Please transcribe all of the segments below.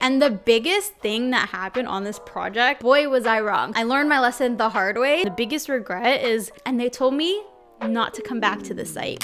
And the biggest thing that happened on this project, boy was I wrong. I learned my lesson the hard way. The biggest regret is, and they told me not to come back to the site.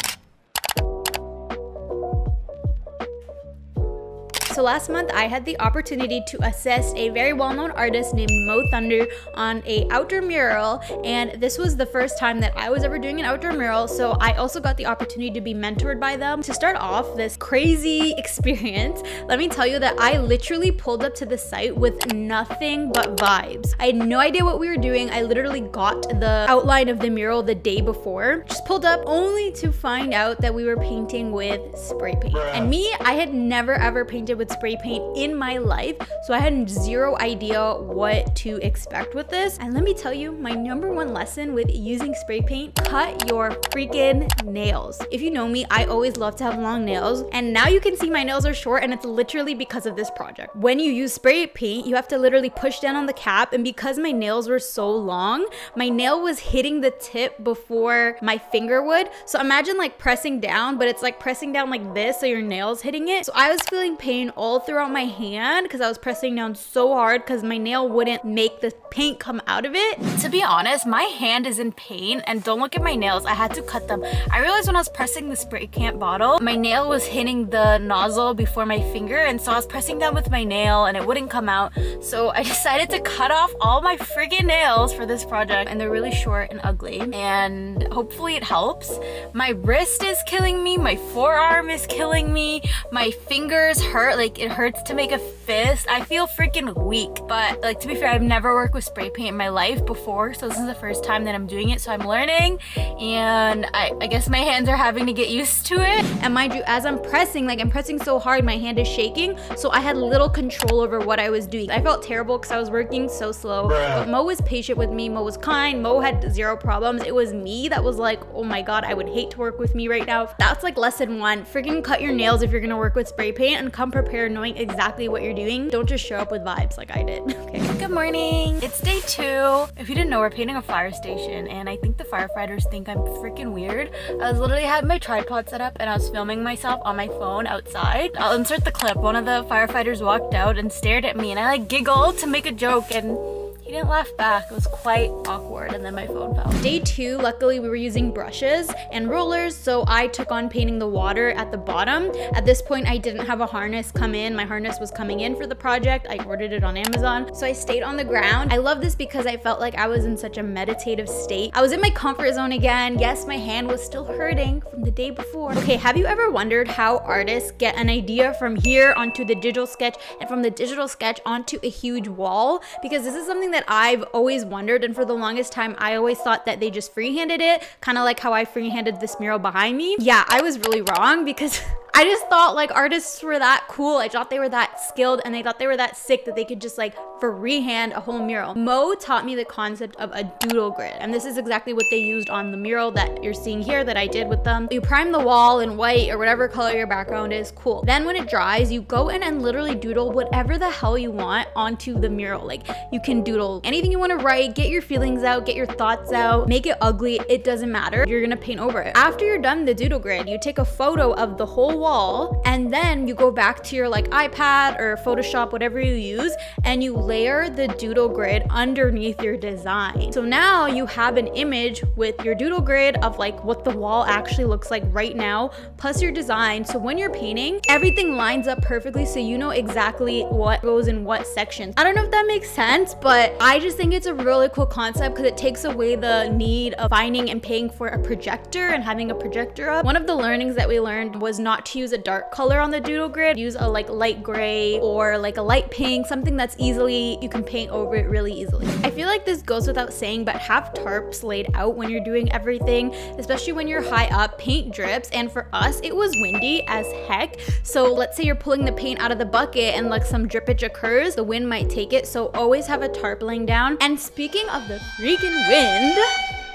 So last month, I had the opportunity to assist a very well-known artist named Mo Thunder on a outdoor mural, and this was the first time that I was ever doing an outdoor mural, so I also got the opportunity to be mentored by them. To start off this crazy experience, let me tell you that I literally pulled up to the site with nothing but vibes. I had no idea what we were doing. I literally got the outline of the mural the day before, just pulled up only to find out that we were painting with spray paint. And me, I had never ever painted with spray paint in my life, so I had zero idea what to expect with this. And let me tell you, my number one lesson with using spray paint: cut your freaking nails. If you know me, I always love to have long nails, and now you can see my nails are short, and it's literally because of this project. When you use spray paint, you have to literally push down on the cap, and because my nails were so long, my nail was hitting the tip before my finger would. So imagine like pressing down, but it's like pressing down like this, so your nail's hitting it. So I was feeling pain all throughout my hand because I was pressing down so hard because my nail wouldn't make the paint come out of it. To be honest, my hand is in pain, and don't look at my nails. I had to cut them. I realized when I was pressing the spray can bottle, my nail was hitting the nozzle before my finger, and so I was pressing down with my nail and it wouldn't come out. So I decided to cut off all my freaking nails for this project, and they're really short and ugly, and hopefully it helps. My wrist is killing me, my forearm is killing me, my fingers hurt. Like, it hurts to make a fist. I feel freaking weak. But like, to be fair, I've never worked with spray paint in my life before, so this is the first time that I'm doing it, so I'm learning, and I guess my hands are having to get used to it. And mind you, as I'm pressing, like I'm pressing so hard, my hand is shaking, so I had little control over what I was doing. I felt terrible because I was working so slow, but Mo was patient with me. Mo was kind. Mo had zero problems. It was me that was like, oh my god, I would hate to work with me right now. That's like lesson one. Freaking cut your nails if you're gonna work with spray paint, and come prepared knowing exactly what you're doing. Don't just show up with vibes like I did. Okay. Good morning. It's day 2. If you didn't know, we're painting a fire station, and I think the firefighters think I'm freaking weird. I was literally had my tripod set up and I was filming myself on my phone outside. I'll insert the clip. One of the firefighters walked out and stared at me, and I like giggled to make a joke, and he didn't laugh back. It was quite awkward, and then my phone fell. Day 2, luckily we were using brushes and rollers, so I took on painting the water at the bottom. At this point, I didn't have a harness come in. My harness was coming in for the project. I ordered it on Amazon, so I stayed on the ground. I love this because I felt like I was in such a meditative state. I was in my comfort zone again. Yes, my hand was still hurting from the day before. Okay, have you ever wondered how artists get an idea from here onto the digital sketch, and from the digital sketch onto a huge wall? Because this is something that I've always wondered, and for the longest time I always thought that they just freehanded it, kind of like how I freehanded this mural behind me. Yeah, I was really wrong because I just thought like artists were that cool. I thought they were that skilled, and they thought they were that sick that they could just like freehand a whole mural. Mo taught me the concept of a doodle grid, and this is exactly what they used on the mural that you're seeing here that I did with them. You prime the wall in white or whatever color your background is, cool. Then when it dries, you go in and literally doodle whatever the hell you want onto the mural. Like, you can doodle anything you want to write, get your feelings out, get your thoughts out, make it ugly, it doesn't matter. You're gonna paint over it. After you're done the doodle grid, you take a photo of the whole wall, and then you go back to your like iPad or Photoshop, whatever you use, and you layer the doodle grid underneath your design. So now you have an image with your doodle grid of like what the wall actually looks like right now, plus your design. So when you're painting, everything lines up perfectly, so you know exactly what goes in what sections. I don't know if that makes sense, but I just think it's a really cool concept because it takes away the need of finding and paying for a projector and having a projector up. One of the learnings that we learned was not to use a dark color on the doodle grid. Use a like light gray or like a light pink, something that's easily, you can paint over it really easily. I feel like this goes without saying, but have tarps laid out when you're doing everything, especially when you're high up. Paint drips, and for us it was windy as heck, so let's say you're pulling the paint out of the bucket and like some drippage occurs, the wind might take it, so always have a tarp laying down. And speaking of the freaking wind,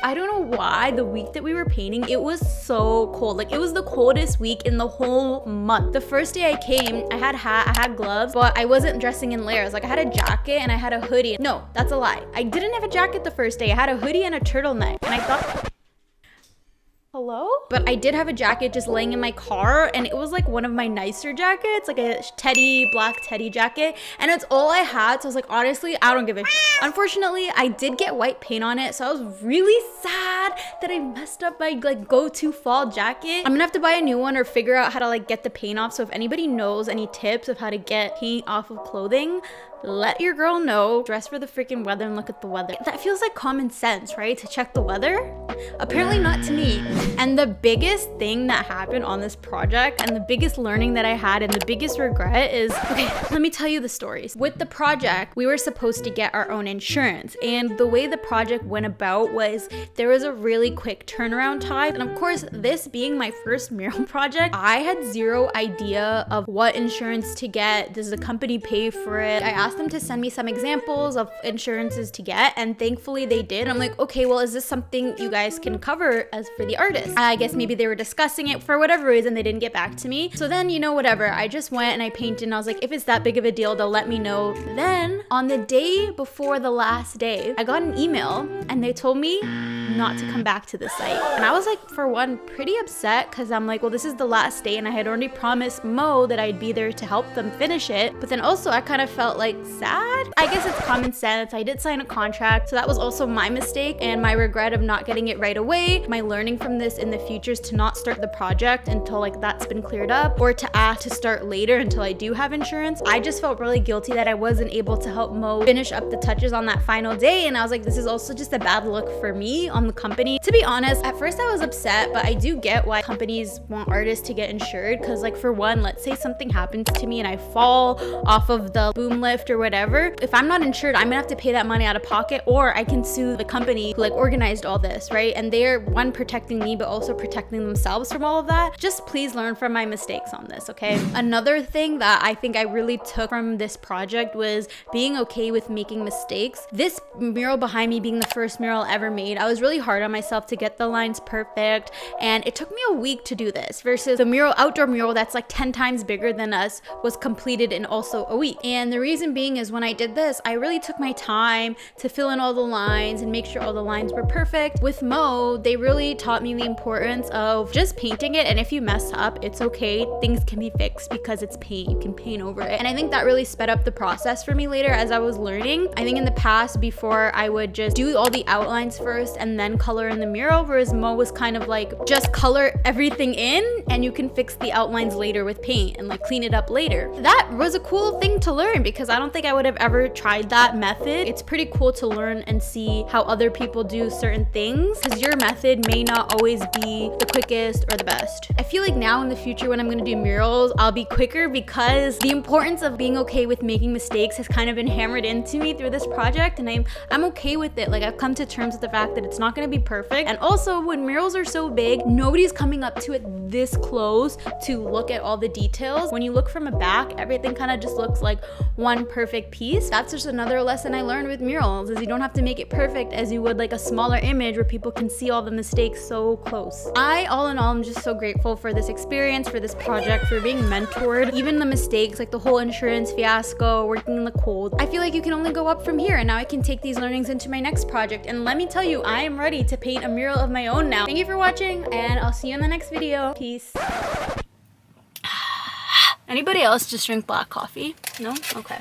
I don't know why the week that we were painting, it was so cold. Like, it was the coldest week in the whole month. The first day I came, I had a hat, I had gloves, but I wasn't dressing in layers. Like, I had a jacket and I had a hoodie. No, that's a lie. I didn't have a jacket the first day. I had a hoodie and a turtleneck, and I thought Hello? But I did have a jacket just laying in my car, and it was like one of my nicer jackets, like a black teddy jacket, and it's all I had. So I was like, honestly, I don't give a shit. Unfortunately, I did get white paint on it, so I was really sad that I messed up my like go-to fall jacket. I'm gonna have to buy a new one or figure out how to like get the paint off. So if anybody knows any tips of how to get paint off of clothing, let your girl know. Dress for the freaking weather and look at the weather. That feels like common sense, right? To check the weather? Apparently not to me. And the biggest thing that happened on this project, and the biggest learning that I had, and the biggest regret is, okay, let me tell you the stories. With the project, we were supposed to get our own insurance. And the way the project went about was there was a really quick turnaround time. And of course, this being my first mural project, I had zero idea of what insurance to get. Does the company pay for it? I asked them to send me some examples of insurances to get, and thankfully they did. I'm like, okay, well, is this something you guys can cover as for the artist? I guess maybe they were discussing it. For whatever reason, they didn't get back to me. So then, you know, whatever, I just went and I painted, and I was like, if it's that big of a deal, they'll let me know. Then on the day before the last day, I got an email and they told me not to come back to the site. And I was like, for one, pretty upset, because I'm like, well, this is the last day and I had already promised Mo that I'd be there to help them finish it. But then also I kind of felt like sad. I guess it's common sense. I did sign a contract, so that was also my mistake and my regret of not getting it right away. My learning from this in the future is to not start the project until like that's been cleared up, or to ask to start later until I do have insurance. I just felt really guilty that I wasn't able to help Mo finish up the touches on that final day, and I was like, this is also just a bad look for me on the company. To be honest, at first I was upset, but I do get why companies want artists to get insured, because like for one, let's say something happens to me and I fall off of the boom lift or whatever. If I'm not insured, I'm gonna have to pay that money out of pocket, or I can sue the company who like organized all this, right? And they're one, protecting me, but also protecting themselves from all of that. Just please learn from my mistakes on this, okay? Another thing that I think I really took from this project was being okay with making mistakes. This mural behind me being the first mural ever made, I was really hard on myself to get the lines perfect, and it took me a week to do this, versus the outdoor mural that's like 10 times bigger than us was completed in also a week. And the reason being is when I did this, I really took my time to fill in all the lines and make sure all the lines were perfect. With Mo, they really taught me the importance of just painting it, and if you mess up, it's okay. Things can be fixed because it's paint. You can paint over it. And I think that really sped up the process for me later as I was learning. I think in the past, before, I would just do all the outlines first and then color in the mural, whereas Mo was kind of like, just color everything in and you can fix the outlines later with paint and like clean it up later. That was a cool thing to learn, because I don't think I would have ever tried that method. It's pretty cool to learn and see how other people do certain things, because your method may not always be the quickest or the best. I feel like now in the future when I'm gonna do murals, I'll be quicker, because the importance of being okay with making mistakes has kind of been hammered into me through this project, and I'm okay with it. Like, I've come to terms with the fact that it's not gonna be perfect. And also, when murals are so big, nobody's coming up to it this close to look at all the details. When you look from a back, everything kind of just looks like one perfect piece. That's just another lesson I learned with murals, is you don't have to make it perfect as you would like a smaller image where people can see all the mistakes so close. All in all, I'm just so grateful for this experience, for this project, for being mentored. Even the mistakes, like the whole insurance fiasco, working in the cold, I feel like you can only go up from here, and now I can take these learnings into my next project. And let me tell you, I am ready to paint a mural of my own now. Thank you for watching, and I'll see you in the next video. Peace. Anybody else just drink black coffee? No? Okay.